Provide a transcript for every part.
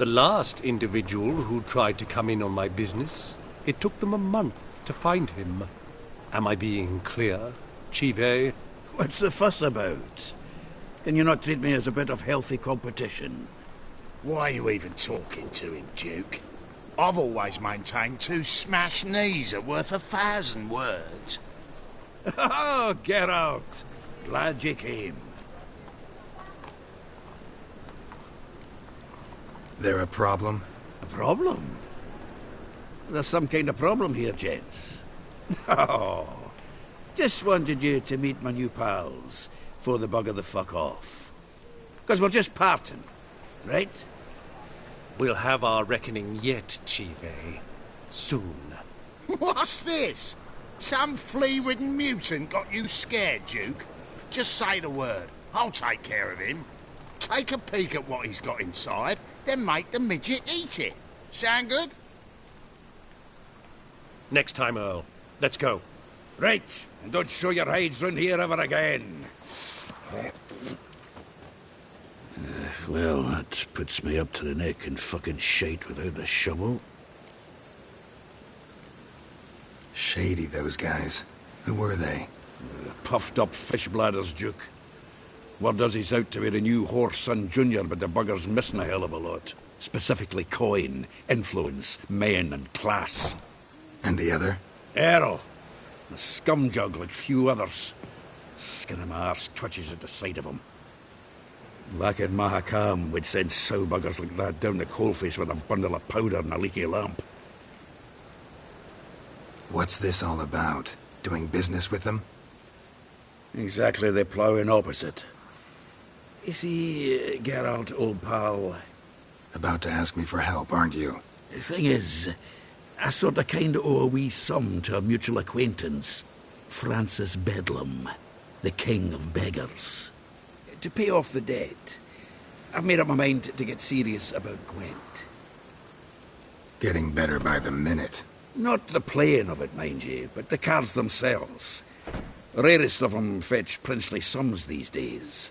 The last individual who tried to come in on my business, it took them a month to find him. Am I being clear, Chive? What's the fuss about? Can you not treat me as a bit of healthy competition? Why are you even talking to him, Duke? I've always maintained 2 smashed knees are worth 1,000 words. Oh, Geralt! Glad you came. There a problem? A problem? There's some kind of problem here, gents. Oh, just wanted you to meet my new pals before they bugger the fuck off. Because we're just parting, right? We'll have our reckoning yet, Chive. Soon. What's this? Some flea-ridden mutant got you scared, Duke? Just say the word. I'll take care of him. Take a peek at what he's got inside, then make the midget eat it. Sound good? Next time, Earl. Let's go. Right, and don't show your hides round here ever again. Well, that puts me up to the neck in fucking shite without the shovel. Shady, those guys. Who were they? Puffed up fish bladders, Duke. Word does he's out to be the new Whoreson Jr., but the bugger's missing a hell of a lot. Specifically coin, influence, men, and class. And the other? Earl. A scumjug like few others. Skin of my arse twitches at the sight of him. Back in Mahakam, we'd send sow buggers like that down the coalface with a bundle of powder and a leaky lamp. What's this all about? Doing business with them? Exactly the ploughing opposite. You see, Geralt, old pal... About to ask me for help, aren't you? The thing is, I sort of kind of owe a wee sum to a mutual acquaintance. Francis Bedlam, the king of beggars. To pay off the debt, I've made up my mind to get serious about Gwent. Getting better by the minute. Not the playing of it, mind you, but the cards themselves. The rarest of them fetch princely sums these days.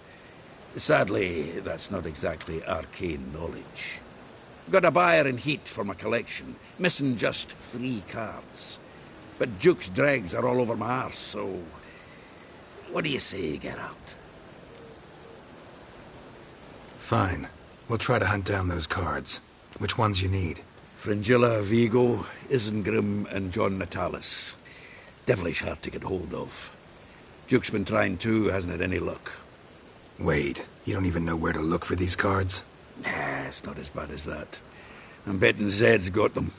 Sadly, that's not exactly arcane knowledge. Got a buyer in heat for my collection, missing just 3 cards. But Duke's dregs are all over my arse, so... What do you say, Geralt? Fine. We'll try to hunt down those cards. Which ones you need? Fringilla, Vigo, Isengrim, and John Natalis. Devilish hard to get hold of. Duke's been trying too, hasn't had any luck. Wait, you don't even know where to look for these cards? Nah, it's not as bad as that. I'm betting Zed's got them.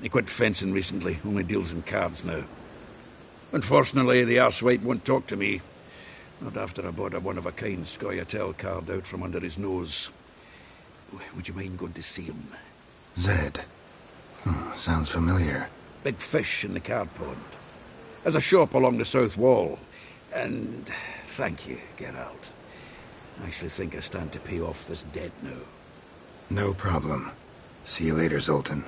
He quit fencing recently, only deals in cards now. Unfortunately, the arsewite won't talk to me. Not after I bought a one-of-a-kind Scoia'tael card out from under his nose. Would you mind going to see him? Zed. Sounds familiar. Big fish in the card pond. There's a shop along the south wall. And thank you, Geralt. I actually think I stand to pay off this debt now. No problem. See you later, Zoltan.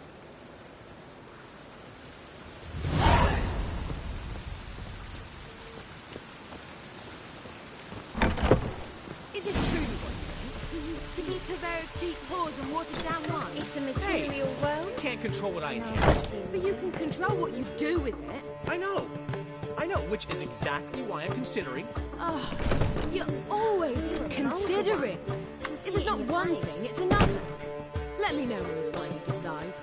Is it truly what you mean? To be purveyor of cheap whores and watered down wine? It's a material world. Can't control what I inherit. But you can control what you do with it. I know, which is exactly why I'm considering. Oh, you're always considering. If it's not one thing, it's another. Let me know when you finally decide.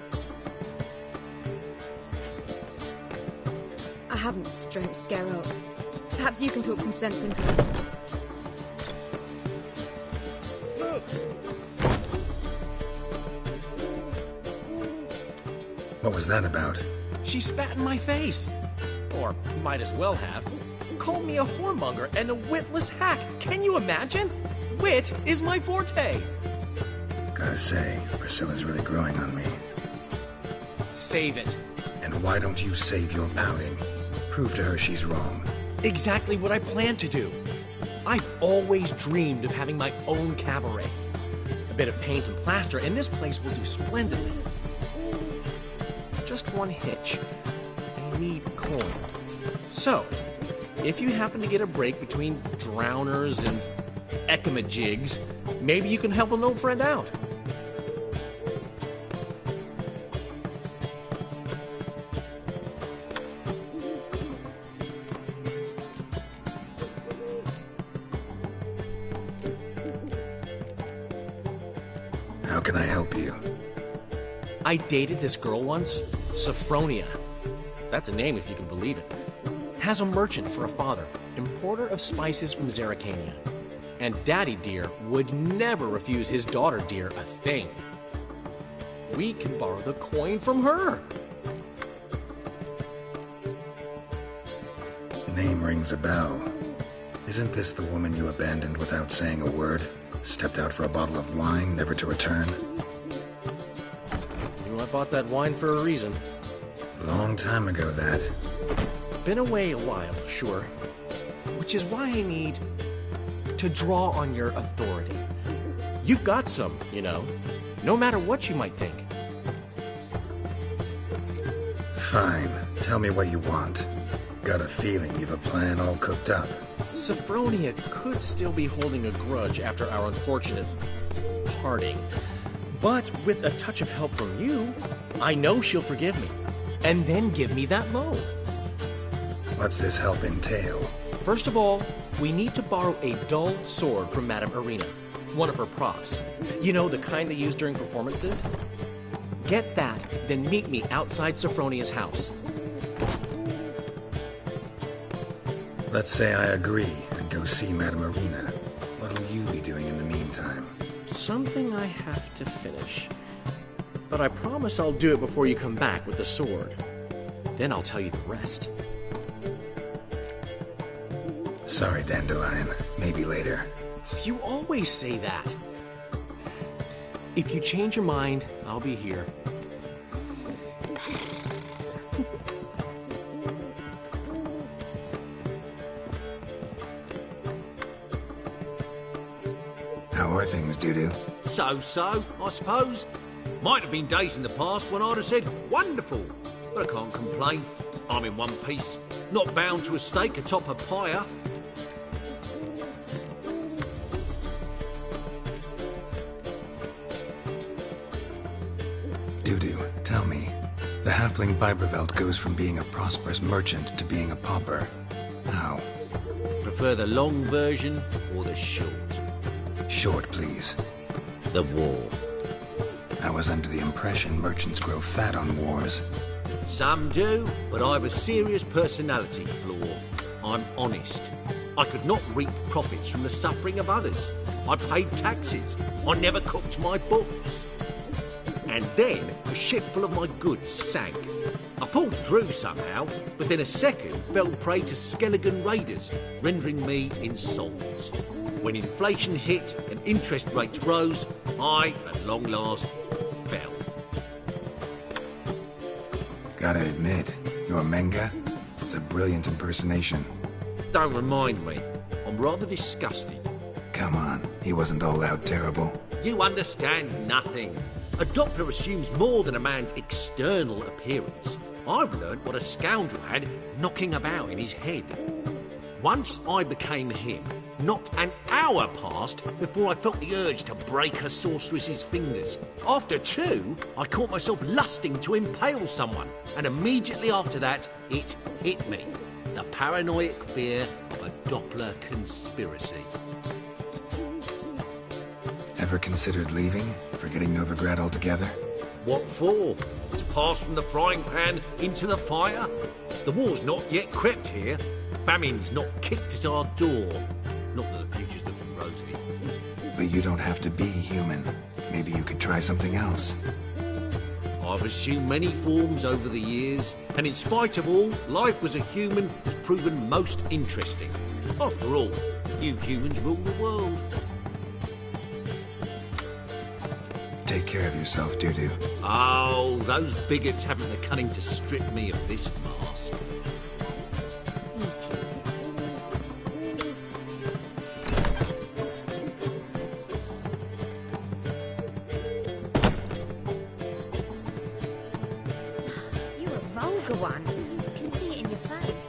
I haven't the strength, Geralt. Perhaps you can talk some sense into it. What was that about? She spat in my face. Or might as well have. Called me a whoremonger and a witless hack. Can you imagine? Wit is my forte. Gotta say, Priscilla's really growing on me. Save it. And why don't you save your pouting? Prove to her she's wrong. Exactly what I plan to do. I've always dreamed of having my own cabaret. A bit of paint and plaster, and this place will do splendidly. Just one hitch. I need coin. So, if you happen to get a break between drowners and ecamajigs, maybe you can help an old friend out. How can I help you? I dated this girl once, Sophronia. That's a name if you can believe it. Has a merchant for a father, importer of spices from Zerrikania. And Daddy Dear would never refuse his daughter Dear a thing. We can borrow the coin from her. Name rings a bell. Isn't this the woman you abandoned without saying a word? Stepped out for a bottle of wine, never to return? I bought that wine for a reason. Long time ago, that. Been away a while, sure. Which is why I need to draw on your authority. You've got some, you know, no matter what you might think. Fine. Tell me what you want. Got a feeling you've a plan all cooked up. Sophronia could still be holding a grudge after our unfortunate parting. But with a touch of help from you, I know she'll forgive me. And then give me that loan. What's this help entail? First of all, we need to borrow a dull sword from Madame Irina, one of her props. You know, the kind they use during performances? Get that, then meet me outside Sophronia's house. Let's say I agree and go see Madame Irina. What'll you be doing in the meantime? Something I have to finish. But I promise I'll do it before you come back with the sword. Then I'll tell you the rest. Sorry, Dandelion. Maybe later. You always say that. If you change your mind, I'll be here. How are things, Dudu? So, I suppose. Might have been days in the past when I'd have said, wonderful. But I can't complain. I'm in one piece. Not bound to a stake atop a pyre. Dudu, tell me. The halfling Biberveld goes from being a prosperous merchant to being a pauper. How? Prefer the long version or the short? Short, please. The war. I was under the impression merchants grow fat on wars. Some do, but I have a serious personality flaw. I'm honest. I could not reap profits from the suffering of others. I paid taxes. I never cooked my books. And then a ship full of my goods sank. I pulled through somehow, but then a second fell prey to Skelligan raiders, rendering me insolvent. When inflation hit and interest rates rose, I, at long last, fell. Gotta admit, your Menga? It's a brilliant impersonation. Don't remind me. I'm rather disgusted. Come on, he wasn't all out terrible. You understand nothing. A Doppler assumes more than a man's external appearance. I've learnt what a scoundrel had knocking about in his head. Once I became him, not an hour passed before I felt the urge to break a sorceress's fingers. After two, I caught myself lusting to impale someone, and immediately after that, it hit me. The paranoid fear of a Doppler conspiracy. Ever considered leaving? Forgetting Novigrad altogether? What for? To pass from the frying pan into the fire? The war's not yet crept here. Famine's not kicked at our door. Not that the future's looking rosy. But you don't have to be human. Maybe you could try something else. I've assumed many forms over the years, and in spite of all, life as a human has proven most interesting. After all, you humans rule the world. Take care of yourself, Dudu. Oh, those bigots haven't the cunning to strip me of this mask. You're a vulgar one. I can see it in your face.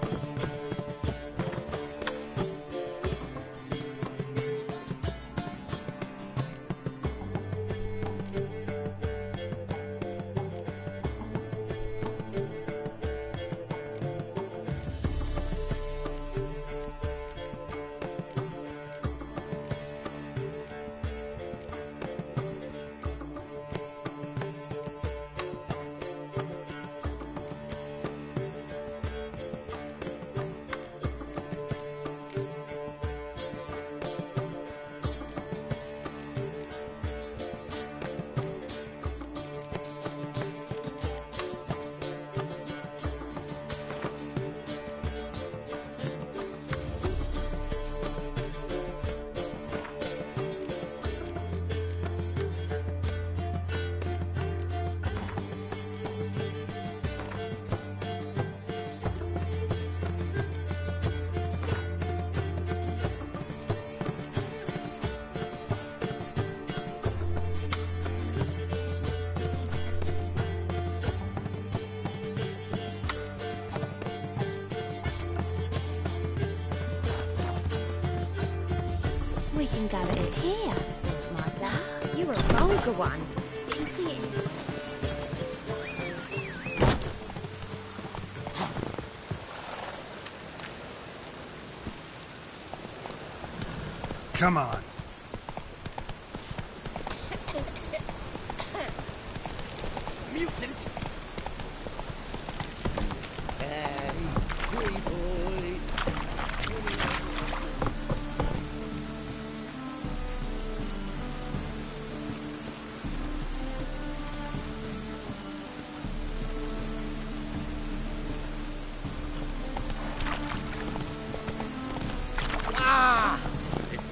can go at it. Here, my place. You're a vulgar one. You can see it. Come on. Mutant!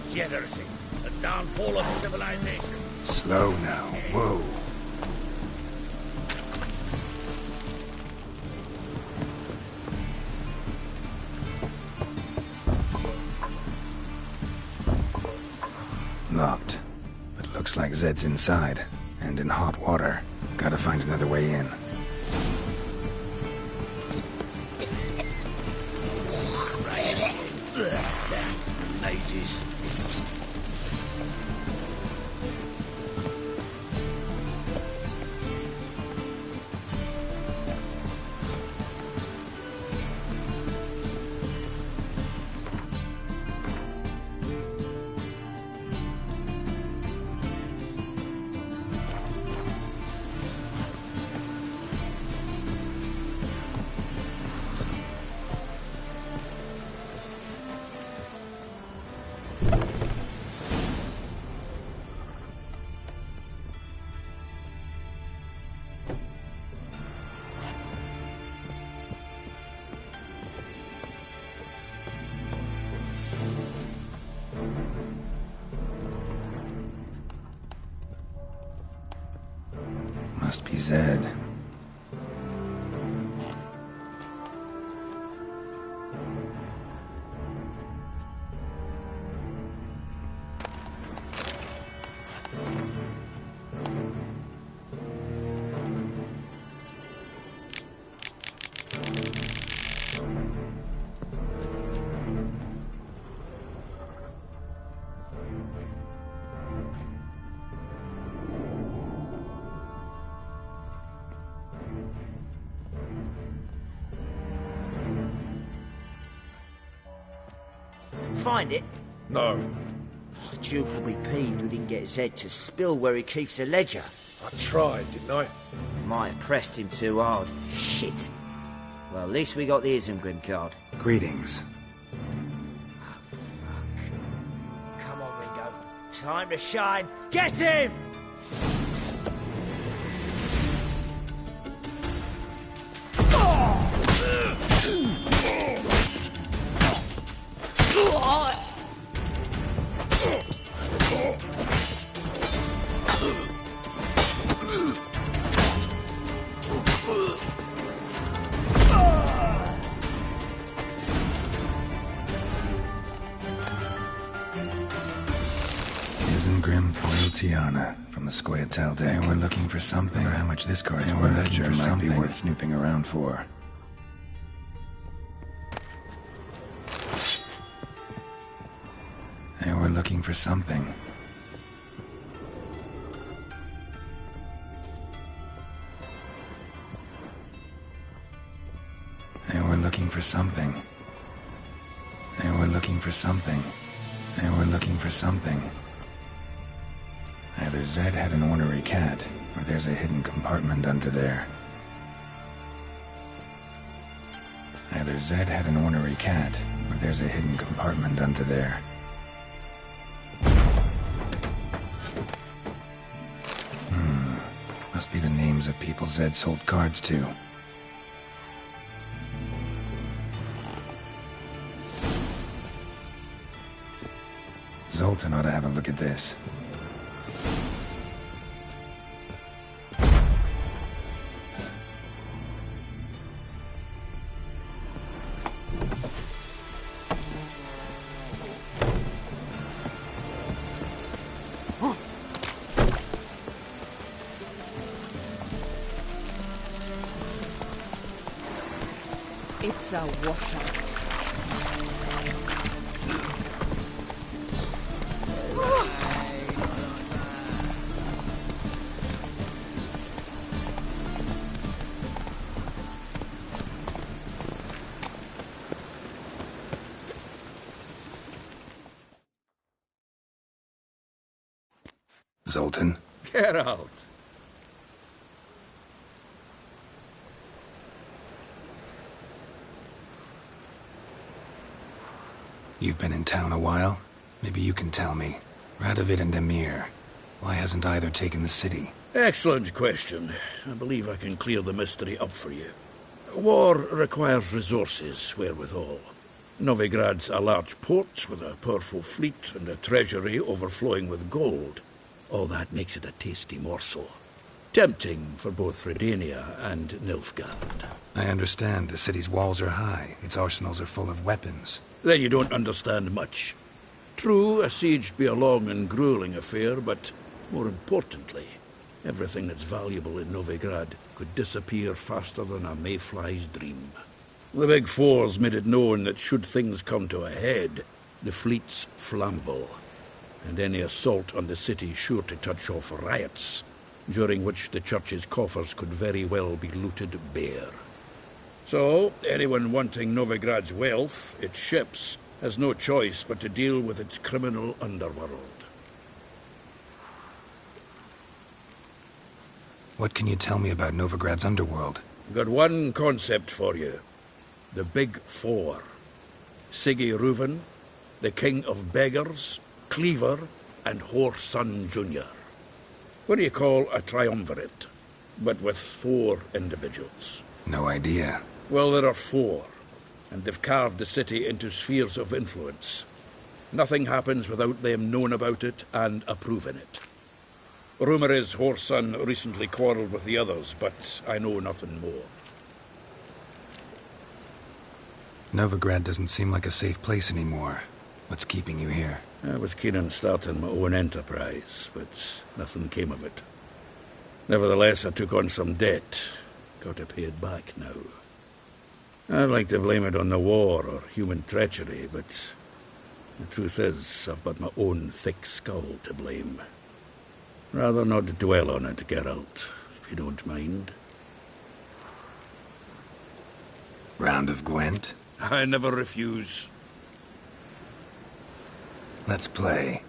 Degeneracy, the downfall of civilization. Slow now. Whoa. Locked. But looks like Zed's inside. And in hot water. Gotta find another way in. Ages. Must be Zed. Find it? No. Duke will be peeved we didn't get Zed to spill where he keeps the ledger. I tried, didn't I? Might have pressed him too hard. Shit. Well, at least we got the Isengrim card. Greetings. Oh, fuck. Come on, Ringo. Time to shine. Get him! Isengrim foil Tiana from the Scoia'tael deck. We're looking for something. Or how much this card's worth. Ledger might be worth snooping around for. Hey, we're looking for something. Hey, we're looking for something. Hey, we're looking for something. Hey, we're looking for something. Either Zed had an ornery cat, or there's a hidden compartment under there. Either Zed had an ornery cat, or there's a hidden compartment under there. Must be the names of people Zed sold cards to. Zoltan ought to have a look at this. It's a washout. Zoltan. Geralt. You've been in town a while. Maybe you can tell me. Radovid and Emir. Why hasn't either taken the city? Excellent question. I believe I can clear the mystery up for you. War requires resources wherewithal. Novigrad's a large port with a powerful fleet and a treasury overflowing with gold. All that makes it a tasty morsel. Tempting for both Redania and Nilfgaard. I understand. The city's walls are high. Its arsenals are full of weapons. Then you don't understand much. True, a siege be a long and grueling affair, but more importantly, everything that's valuable in Novigrad could disappear faster than a mayfly's dream. The Big Four's made it known that should things come to a head, the fleet's flammable, and any assault on the city's sure to touch off riots, during which the church's coffers could very well be looted bare. So, anyone wanting Novigrad's wealth, its ships, has no choice but to deal with its criminal underworld. What can you tell me about Novigrad's underworld? Got one concept for you. The Big Four. Siggy Reuven, the King of Beggars, Cleaver, and Whoreson Jr. What do you call a triumvirate, but with 4 individuals? No idea. Well, there are 4, and they've carved the city into spheres of influence. Nothing happens without them knowing about it and approving it. Rumor is Whoreson recently quarreled with the others, but I know nothing more. Novigrad doesn't seem like a safe place anymore. What's keeping you here? I was keen on starting my own enterprise, but nothing came of it. Nevertheless, I took on some debt. Got to pay it back now. I'd like to blame it on the war or human treachery, but the truth is, I've got my own thick skull to blame. Rather not dwell on it, Geralt, if you don't mind. Round of Gwent? I never refuse. Let's play.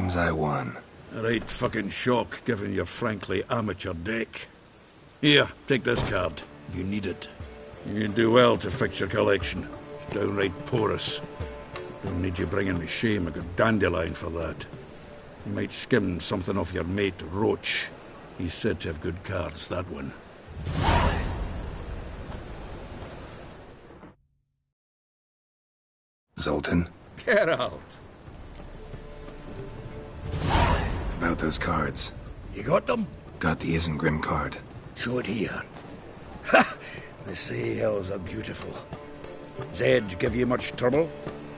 Seems I won. A right fucking shock, given your frankly amateur deck. Here, take this card. You need it. You'd do well to fix your collection. It's downright porous. Don't need you bringing me shame. I got dandelion for that. You might skim something off your mate, Roach. He's said to have good cards, that one. Zoltan, Get out! about those cards. You got them? Got the Isengrim card. Show it here. Ha! The sea elves are beautiful. Zed give you much trouble?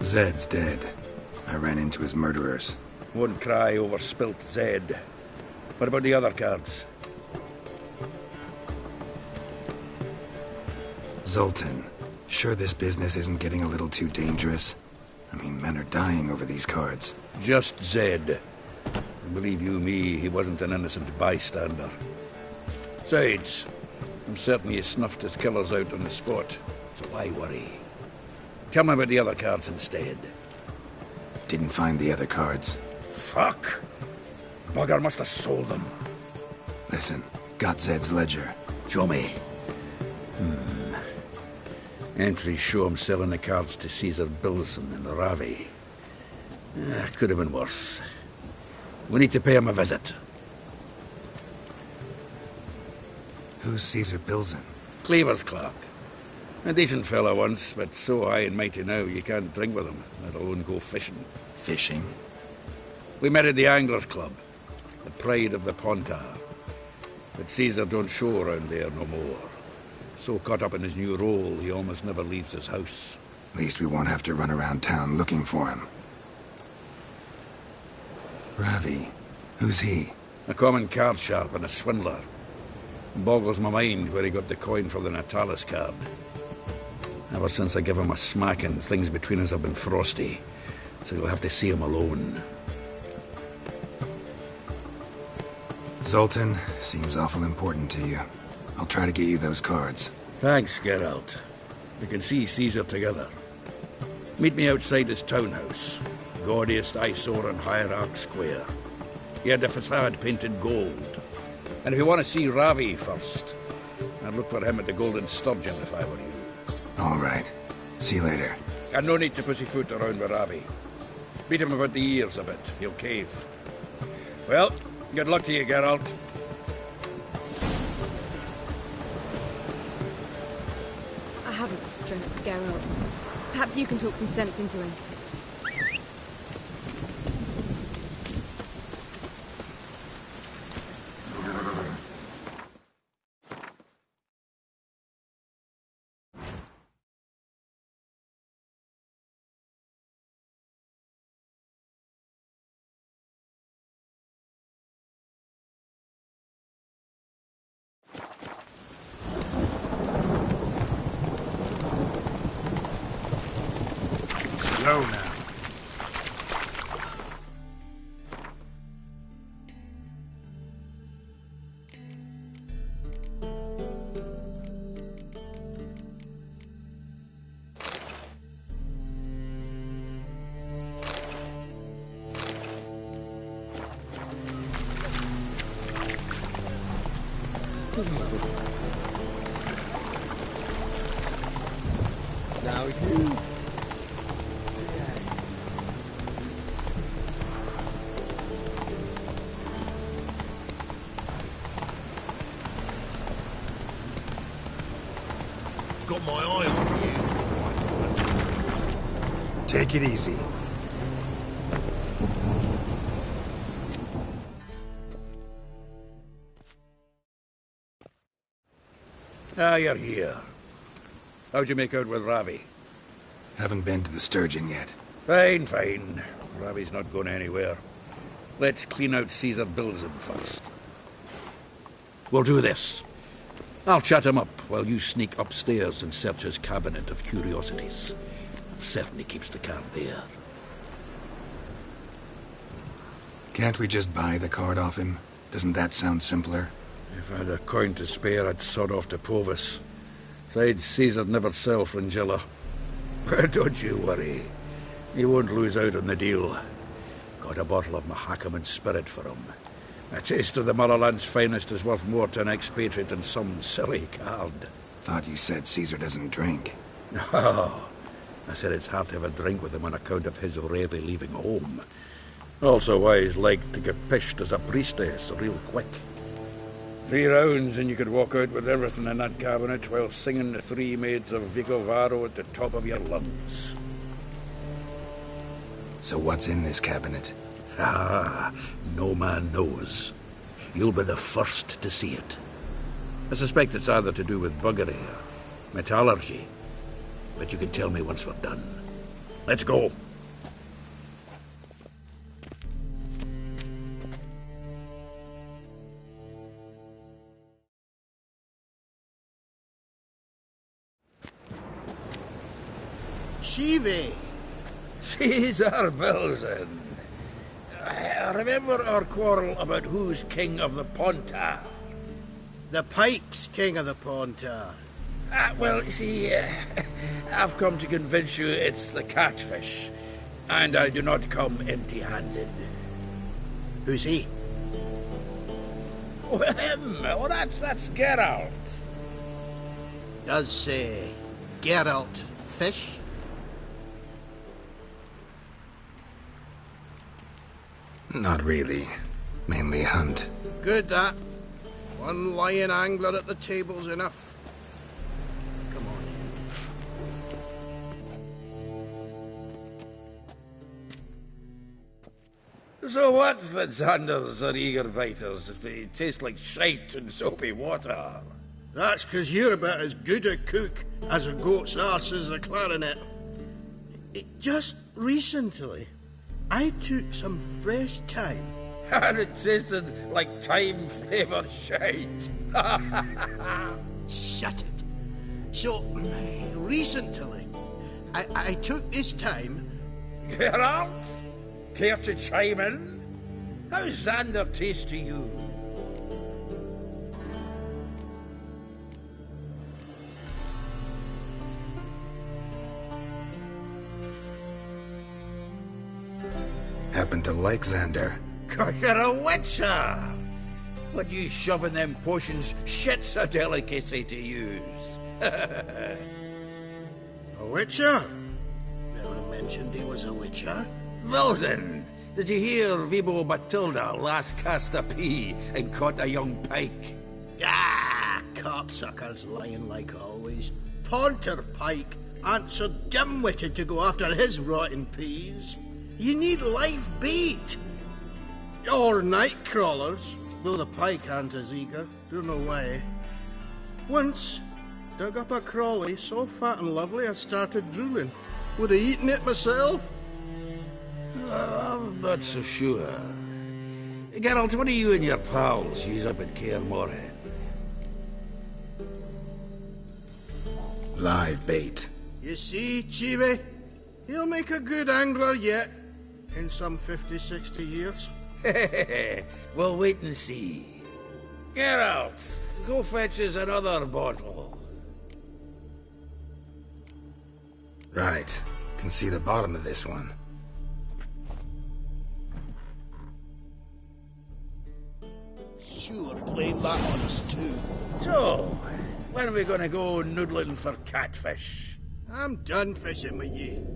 Zed's dead. I ran into his murderers. Won't cry over spilt Zed. What about the other cards? Zoltan, sure this business isn't getting a little too dangerous? I mean, men are dying over these cards. Just Zed. And believe you me, he wasn't an innocent bystander. Besides, I'm certain he snuffed his killers out on the spot, so why worry? Tell me about the other cards instead. Didn't find the other cards. Fuck! Bugger must have sold them. Listen, got Zed's ledger. Show me. Entries show him selling the cards to Caesar Bilson and Ravi. Could have been worse. We need to pay him a visit. Who's Caesar Bilson? Cleaver's clerk. A decent fellow once, but so high and mighty now you can't drink with him, let alone go fishing. Fishing? We met at the Anglers Club, the pride of the Pontar. But Caesar don't show around there no more. So caught up in his new role, he almost never leaves his house. At least we won't have to run around town looking for him. Ravi, who's he? A common card sharp and a swindler. Boggles my mind where he got the coin for the Natalis card. Ever since I gave him a smacking, things between us have been frosty. So you'll have to see him alone. Zoltan, seems awful important to you. I'll try to get you those cards. Thanks, Geralt. We can see Caesar together. Meet me outside his townhouse. Gaudiest eyesore on Hierarch Square. He had the facade painted gold. And if you want to see Ravi first, I'd look for him at the Golden Sturgeon if I were you. All right. See you later. And no need to pussyfoot around with Ravi. Beat him about the ears a bit. He'll cave. Well, good luck to you, Geralt. I haven't the strength, Geralt. Perhaps you can talk some sense into him. Slow now. Now you. Got my eye on you. Take it easy. Ah, you're here. How'd you make out with Ravi? Haven't been to the Sturgeon yet. Fine, fine. Ravi's not going anywhere. Let's clean out Caesar Bilson first. We'll do this. I'll chat him up while you sneak upstairs and search his cabinet of curiosities. Certainly keeps the card there. Can't we just buy the card off him? Doesn't that sound simpler? If I had a coin to spare, I'd sod off to Povus. Besides, Caesar'd never sell Fringilla. But don't you worry. He won't lose out on the deal. Got a bottle of Mahakaman spirit for him. A taste of the motherland's finest is worth more to an expatriate than some silly card. Thought you said Caesar doesn't drink. No. I said it's hard to have a drink with him on account of his rarely leaving home. Also why he's like to get pished as a priestess real quick. 3 rounds and you could walk out with everything in that cabinet while singing the 3 maids of Vicovaro at the top of your lungs. So what's in this cabinet? Ah, no man knows. You'll be the first to see it. I suspect it's either to do with buggery or metallurgy. But you can tell me once we're done. Let's go. Shivi! Caesar Belzen. Remember our quarrel about who's king of the Pontar? The Pike's king of the Pontar. Well, you see, I've come to convince you it's the catfish. And I do not come empty-handed. Who's he? Well, him. Oh, that's Geralt. Does say Geralt fish? Not really. Mainly hunt. Good, that. One lion angler at the table's enough. Come on in. So what, Fitzhanders or eager biters, if they taste like shite and soapy water? That's 'cause you're about as good a cook as a goat's arse is a clarinet. Just recently, I took some fresh thyme. And it tasted like thyme-flavoured shite. Shut it. So, recently, I took this thyme. Geralt? Care to chime in? How's Xander taste to you? Happen to like Xander. 'Cause you're a witcher! What you shoving them potions, shit's a delicacy to use. A witcher? Never mentioned he was a witcher. Wilson, did you hear Vibo Matilda last cast a pea and caught a young pike? Ah, cocksuckers lying like always. Pontar Pike aren't so dim-witted to go after his rotten peas. You need live bait. Or night crawlers, though the pike aren't as eager. Don't know why. Once, dug up a crawly so fat and lovely I started drooling. Would have eaten it myself. I'm not so sure. Geralt, what do you and your pals use up at Kaer Morhen? Live bait. You see, Chibi? He'll make a good angler yet. In some 50, 60 years. We'll wait and see. Geralt, go fetch us another bottle. Right. Can see the bottom of this one. Sure, blame that on us too. So, when are we gonna go noodling for catfish? I'm done fishing with you.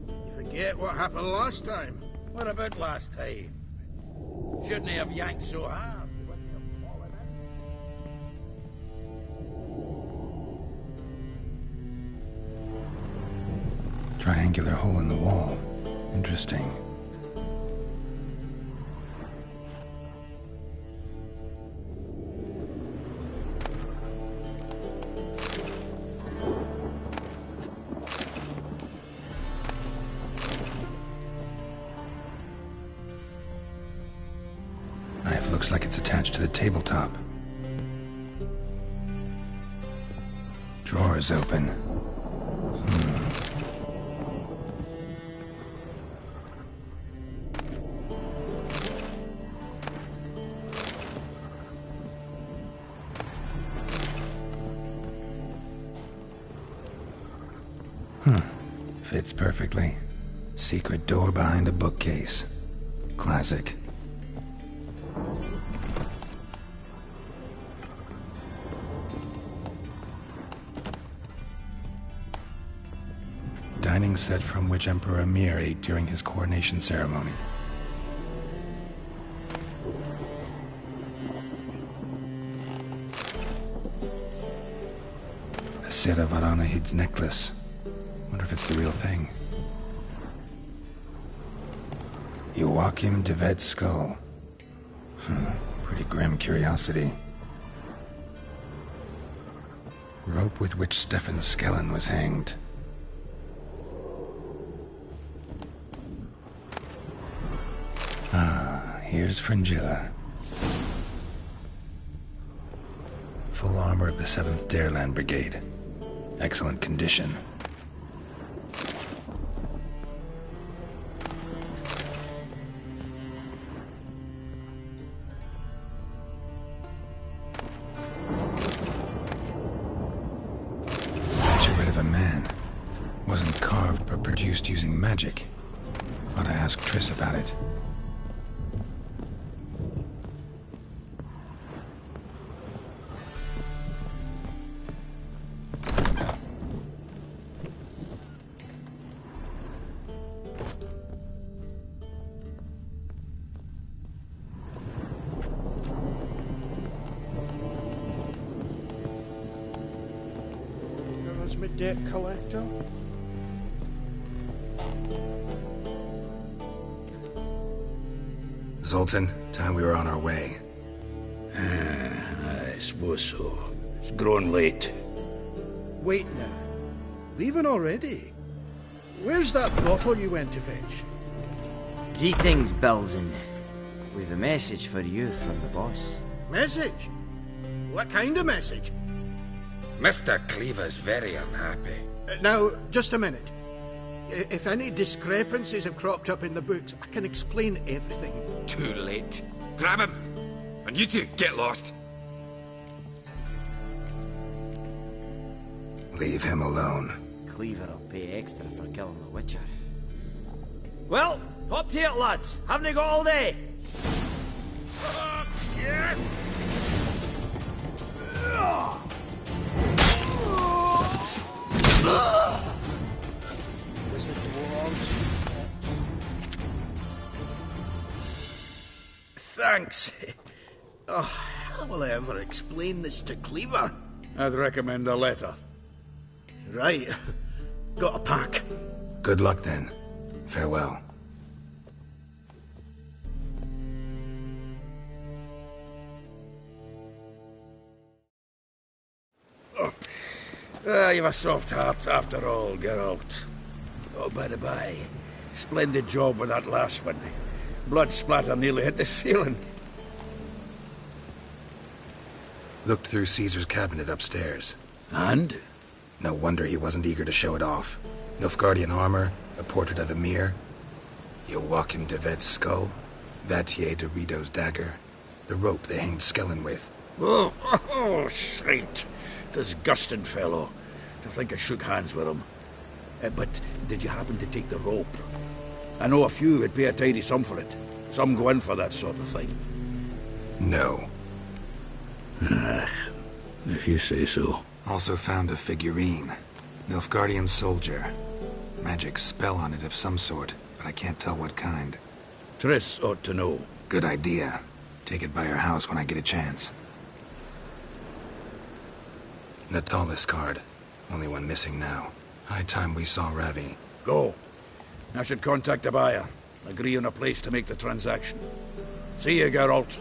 You forget what happened last time. What about last time? Shouldn't he have yanked so hard? Triangular hole in the wall. Interesting. Knife looks like it's attached to the tabletop. Drawer is open. Fits perfectly. Secret door behind a bookcase. classic. Dining set from which Emperor Emir ate during his coronation ceremony. A set of Aranahid's necklace. Wonder if it's the real thing. Joachim de Ved's skull. Pretty grim curiosity. Rope with which Stefan Skellen was hanged. Here's Fringilla. Full armor of the 7th Dareland Brigade. Excellent condition. Statuette of a man. Wasn't carved but produced using magic. Ought to ask Triss about it. My debt collector. Zoltan, time we were on our way. I suppose so. It's growing late. Wait now. Leaving already? Where's that bottle you went to fetch? Greetings, Belzen. We've a message for you from the boss. Message? What kind of message? Mr. Cleaver's very unhappy. Now, just a minute. If any discrepancies have cropped up in the books, I can explain everything. Too late. Grab him! And you two, get lost. Leave him alone. Cleaver will pay extra for killing the Witcher. Well, hop to it, lads. Haven't you got all day? Was it dwarves? Thanks. Oh, how will I ever explain this to Cleaver? I'd recommend a letter. Right. Got a pack. Good luck then. Farewell. You've a soft heart after all, Geralt. Oh, by the by, splendid job with that last one. Blood splatter nearly hit the ceiling. Looked through Caesar's cabinet upstairs. And? No wonder he wasn't eager to show it off. Nilfgaardian armor, a portrait of Emir, Joachim de Ved's skull, Vattier de Rideau's dagger, the rope they hanged Skellen with. Oh, shite. Disgusting fellow. To think I shook hands with him. But did you happen to take the rope? I know a few would pay a tidy sum for it. Some go in for that sort of thing. No. If you say so. Also found a figurine. Nilfgaardian soldier. Magic spell on it of some sort, but I can't tell what kind. Triss ought to know. Good idea. Take it by her house when I get a chance. Natalis card. Only one missing now. High time we saw Ravi. Go. I should contact the buyer. Agree on a place to make the transaction. See you, Geralt.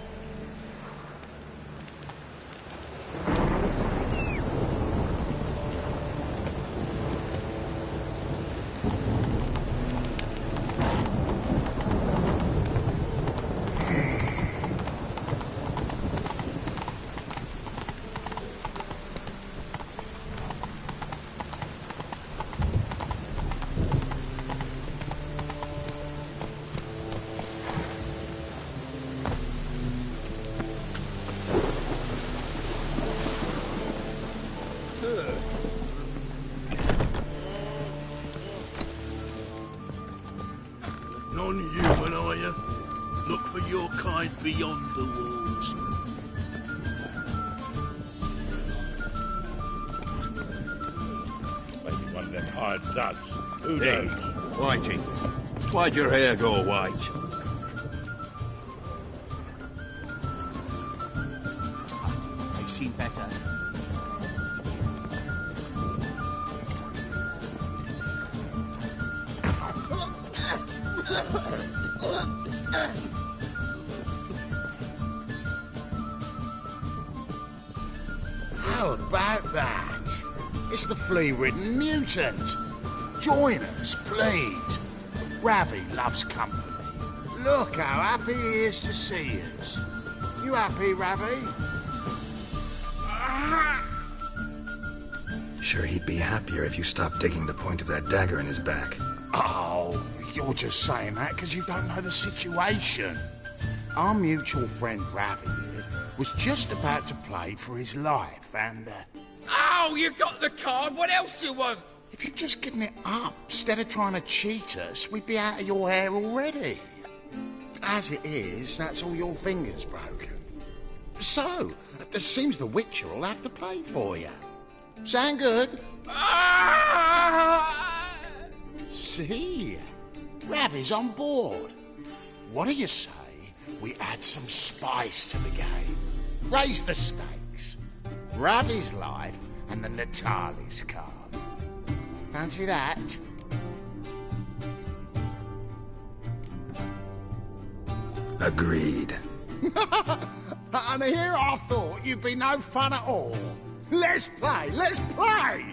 beyond the walls. Maybe one of them hired thugs. Who Hey, knows? Whitey, why'd your hair go white? I've seen better. How about that? It's the flea-ridden mutant. Join us, please. Ravi loves company. Look how happy he is to see us. You happy, Ravi? Sure, he'd be happier if you stopped digging the point of that dagger in his back. Oh, you're just saying that because you don't know the situation. Our mutual friend Ravi here was just about to play for his life and... Oh, you got the card. What else do you want? if you'd just given it up instead of trying to cheat us, we'd be out of your hair already. As it is, that's all your fingers broken. So, it seems the Witcher will have to play for you. Sound good? See? Ravi's on board. What do you say we add some spice to the game? Raise the stakes. Ravi's life and the Natalis card. Fancy that? Agreed. And here I thought you'd be no fun at all. Let's play, let's play!